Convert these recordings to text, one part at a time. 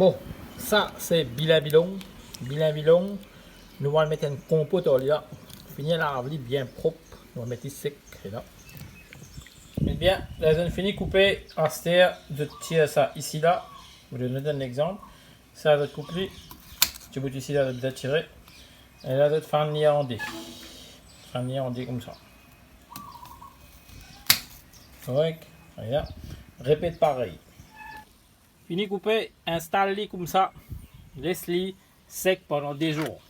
Bon, ça c'est bilan. Nous allons mettre une compote là. Finir la ravelie bien propre. Nous allons mettre sec là. Et bien, la zone finie coupée en ster, je tire ça ici là. Je vais vous donner un exemple. Ça va être coupé. Tu peux ici là de tirer. Et là, je vais faire un nier en D. Comme ça. Correct. Regarde. Répète pareil. Fini coupé, installe-les comme ça. Laisse-les sec pendant des jours.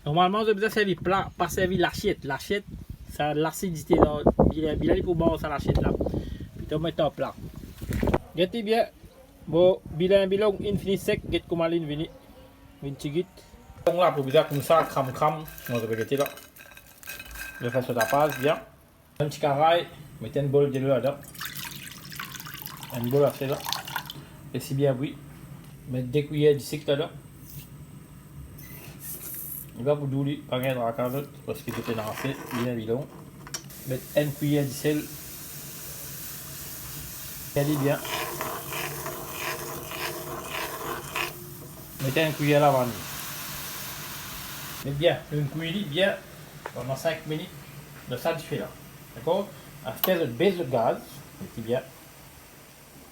Normalement, je vais servir plat, pas servir l'assiette. L'assiette, ça a l'acidité dans il faut boire ça l'assiette là. Puis tu mets en plat. Gâtez bien. Bon, bilan, il finit sec, get comme il vini. Une tigite. Donc là, pour bien comme ça, crame. On va gâter là. Je fais sur la page, bien. Un petit carail, mettez une bol de l'eau là. Une bol à faire là. Et si bien oui. Mettre des cuillères de sucre là. Il va vous douler pas rien dans la carotte parce qu'il était lancé, bien bidon. Mettre une cuillère de sel. Regardez bien. Mettez une cuillère à la vanille. Mettez bien une cuillère bien pendant 5 minutes de ça du fait là. D'accord? Après le baisse le gaz. Mettez bien.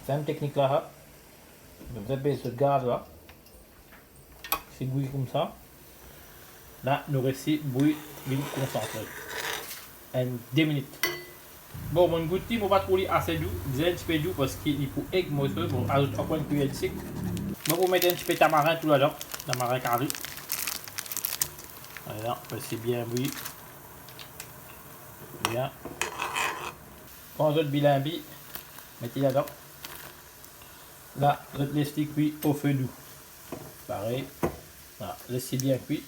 C'est une technique là. Vous baisse le gaz là. C'est bouilli comme ça. Là, nous restons bouillir bien concentré. 2 minutes. Bon, mon goût, je ne vais pas trop assez doux. Je vais un petit peu doux parce qu'il faut émousser. Bon, ajoute encore une cuillère de sucre. Donc, vous mettez un petit peu de tamarin tout là-dedans. Tamarin carré. Voilà, c'est bien bouilli. Bien. Quand vous avez le bilambi, mettez là-dedans. Là, vous laissez cuire au feu doux. Pareil. Voilà, laissez bien cuire.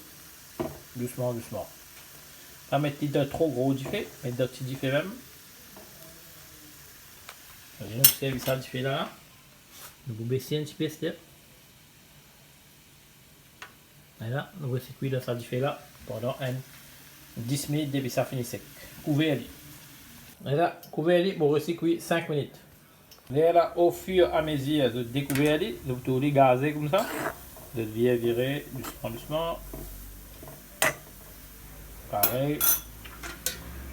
Doucement. Pas mettre de trop gros du fait, mettre de petits du fait même. Vous servez ça du fait là. Vous baissez un petit peu step. Voilà, vous laissez cuire ça du fait là pendant 10 minutes depuis ça finit sec. Couvrez-les. Voilà, couvrez-les pour rester cuire 5 minutes. Là, au fur et à mesure de découvrir, vous tournez gazé comme ça. Vous devez virer doucement. Pareil.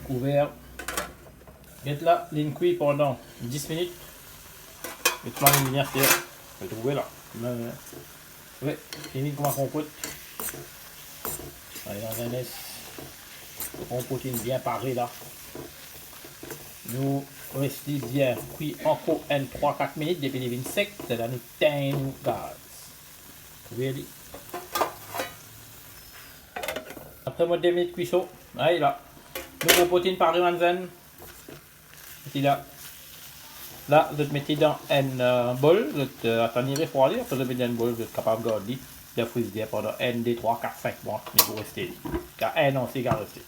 Couvert. Mettez là, ligne cuit pendant 10 minutes. Et tout le monde vient faire. Vous trouvez là. Oui, fini comme un compote. Allez, dans un S. Compotine bien parée là. Nous restons bien cuit encore 3-4 minutes depuis les vins secs. C'est la nuit nous gaz. Vous voyez. Après moi 2 minutes de cuisson, allez là. Nous compotine par le manzane. Mettez là. Là, vous mettez dans un bol, vous attendez refroidir, après vous mettez dans un bol, vous êtes capable de garder, de friser pendant 1, 2, 3, 4, 5 mois, mais vous restez. Car 1 an, c'est rester.